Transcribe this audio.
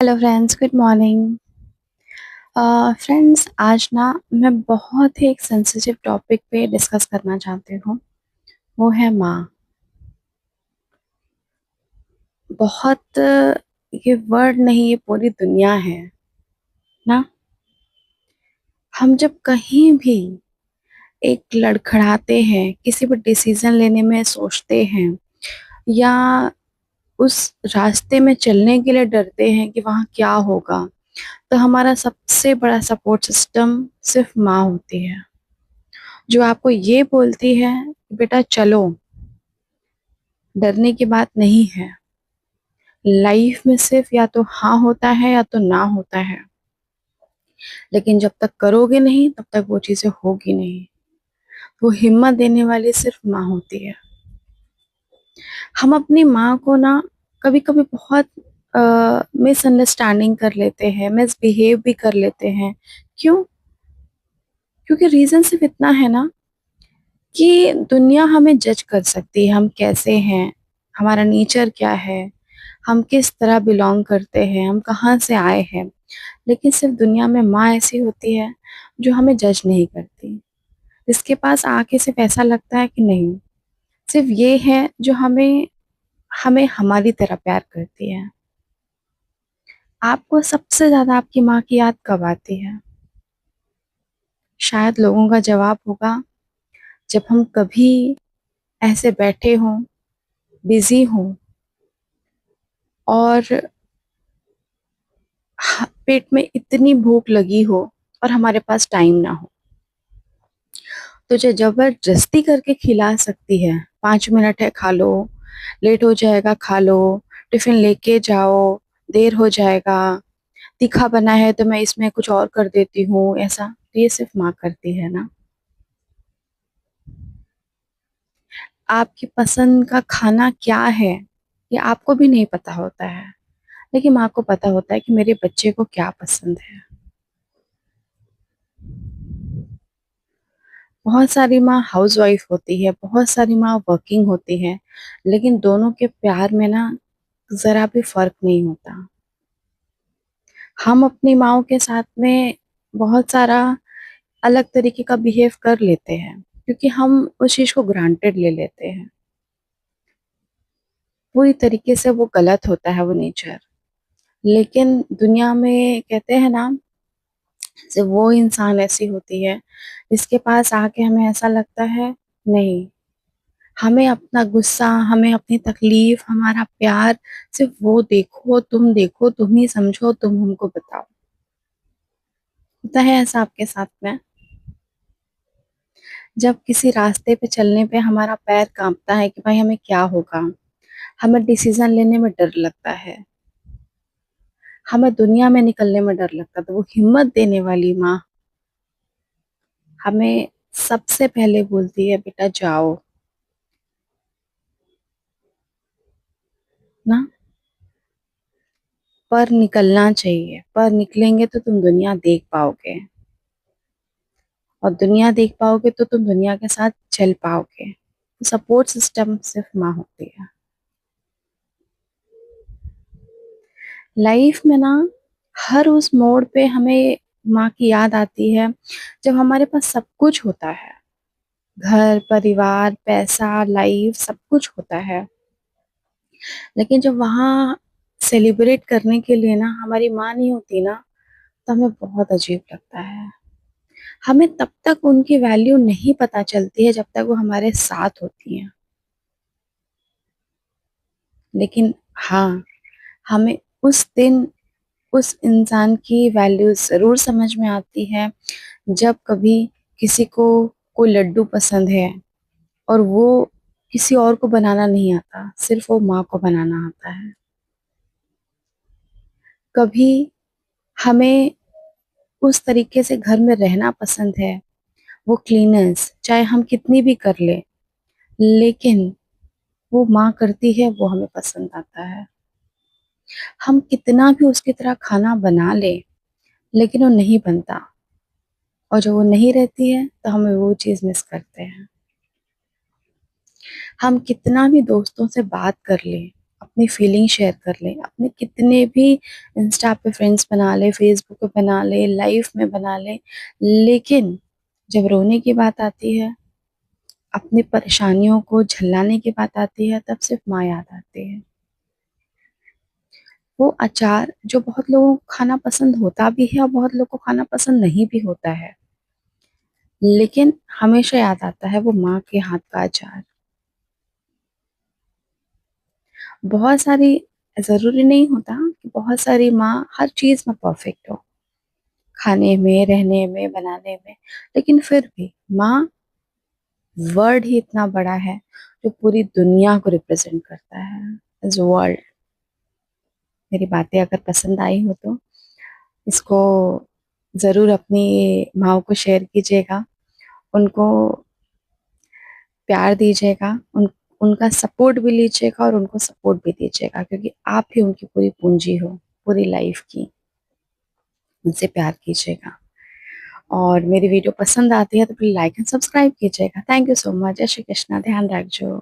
Hello friends, good morning. Friends, आज ना मैं बहुत ही एक सेंसिटिव टॉपिक पे डिस्कस करना चाहती हूँ। वो है माँ। बहुत ये वर्ड नहीं, ये पूरी दुनिया है ना। हम जब कहीं भी एक लड़खड़ाते हैं, किसी भी डिसीजन लेने में सोचते हैं, या उस रास्ते में चलने के लिए डरते हैं कि वहाँ क्या होगा, तो हमारा सबसे बड़ा सपोर्ट सिस्टम सिर्फ माँ होती है, जो आपको ये बोलती है बेटा चलो, डरने की बात नहीं है। लाइफ में सिर्फ या तो हाँ होता है या तो ना होता है, लेकिन जब तक करोगे नहीं तब तक वो चीजें होगी नहीं। वो हिम्मत देने वाली सिर्फ माँ होती है। हम अपनी माँ को ना कभी कभी बहुत मिसअंडरस्टैंडिंग कर लेते हैं, मिसबिहेव भी कर लेते हैं। क्यों? क्योंकि रीजन सिर्फ इतना है ना कि दुनिया हमें जज कर सकती है, हम कैसे हैं, हमारा नेचर क्या है, हम किस तरह बिलोंग करते हैं, हम कहाँ से आए हैं। लेकिन सिर्फ दुनिया में माँ ऐसी होती है जो हमें जज नहीं करती, जिसके पास आके सिर्फ ऐसा लगता है कि नहीं, सिर्फ ये है जो हमें हमें हमारी तरह प्यार करती है। आपको सबसे ज्यादा आपकी माँ की याद कब आती है? शायद लोगों का जवाब होगा जब हम कभी ऐसे बैठे हों, बिजी हों, और पेट में इतनी भूख लगी हो और हमारे पास टाइम ना हो। तो जो जबरदस्ती करके खिला सकती है, 5 मिनट है खा लो, लेट हो जाएगा खा लो, टिफिन लेके जाओ, देर हो जाएगा, तीखा बना है तो मैं इसमें कुछ और कर देती हूँ, ऐसा तो ये सिर्फ माँ करती है ना। आपकी पसंद का खाना क्या है ये आपको भी नहीं पता होता है, लेकिन माँ को पता होता है कि मेरे बच्चे को क्या पसंद है। बहुत सारी माँ हाउसवाइफ होती है, बहुत सारी माँ वर्किंग होती है, लेकिन दोनों के प्यार में ना जरा भी फर्क नहीं होता। हम अपनी माँओं के साथ में बहुत सारा अलग तरीके का बिहेव कर लेते हैं, क्योंकि हम उस चीज को ग्रांटेड ले लेते हैं। पूरी तरीके से वो गलत होता है वो नेचर। लेकिन दुनिया में कहते हैं ना, सिर्फ वो इंसान ऐसी होती है जिसके पास आके हमें ऐसा लगता है नहीं, हमें अपना गुस्सा, हमें अपनी तकलीफ, हमारा प्यार सिर्फ वो देखो, तुम ही समझो, तुम हमको बताओ। होता है ऐसा आपके साथ में? जब किसी रास्ते पे चलने पे हमारा पैर कांपता है कि भाई हमें क्या होगा, हमें डिसीजन लेने में डर लगता है, हमें दुनिया में निकलने में डर लगता है, तो वो हिम्मत देने वाली माँ हमें सबसे पहले बोलती है बेटा जाओ ना। पर निकलना चाहिए, पर निकलेंगे तो तुम दुनिया देख पाओगे, और दुनिया देख पाओगे तो तुम दुनिया के साथ चल पाओगे। सपोर्ट सिस्टम सिर्फ माँ होती है। लाइफ में ना हर उस मोड़ पे हमें माँ की याद आती है जब हमारे पास सब कुछ होता है, घर परिवार पैसा लाइफ सब कुछ होता है, लेकिन जब वहाँ सेलिब्रेट करने के लिए ना हमारी माँ नहीं होती ना, तो हमें बहुत अजीब लगता है। हमें तब तक उनकी वैल्यू नहीं पता चलती है जब तक वो हमारे साथ होती हैं। लेकिन हाँ, हमें उस दिन उस इंसान की वैल्यू जरूर समझ में आती है जब कभी किसी को कोई लड्डू पसंद है और वो किसी और को बनाना नहीं आता, सिर्फ वो माँ को बनाना आता है। कभी हमें उस तरीके से घर में रहना पसंद है, वो क्लीनेस चाहे हम कितनी भी कर ले, लेकिन वो माँ करती है वो हमें पसंद आता है। हम कितना भी उसकी तरह खाना बना ले, लेकिन वो नहीं बनता, और जब वो नहीं रहती है तो हमें वो चीज मिस करते हैं। हम कितना भी दोस्तों से बात कर ले, अपनी फीलिंग शेयर कर ले, अपने कितने भी इंस्टा पे फ्रेंड्स बना ले, फेसबुक पे बना ले, लाइफ में बना ले, लेकिन जब रोने की बात आती है, अपनी परेशानियों को झल्लाने की बात आती है, तब सिर्फ माँ याद आती है। वो अचार जो बहुत लोगों को खाना पसंद होता भी है और बहुत लोगों को खाना पसंद नहीं भी होता है, लेकिन हमेशा याद आता है वो माँ के हाथ का अचार। बहुत सारी, जरूरी नहीं होता कि बहुत सारी माँ हर चीज में परफेक्ट हो, खाने में, रहने में, बनाने में, लेकिन फिर भी माँ वर्ड ही इतना बड़ा है जो पूरी दुनिया को रिप्रेजेंट करता है एज वर्ल्ड। मेरी बातें अगर पसंद आई हो तो इसको जरूर अपनी माँ को शेयर कीजिएगा, उनको प्यार दीजिएगा, उनका सपोर्ट भी लीजिएगा और उनको सपोर्ट भी दीजिएगा, क्योंकि आप ही उनकी पूरी पूंजी हो पूरी लाइफ की। उनसे प्यार कीजिएगा और मेरी वीडियो पसंद आती है तो प्लीज लाइक एंड सब्सक्राइब कीजिएगा। Thank you so much. जय श्री कृष्णा। ध्यान रखो।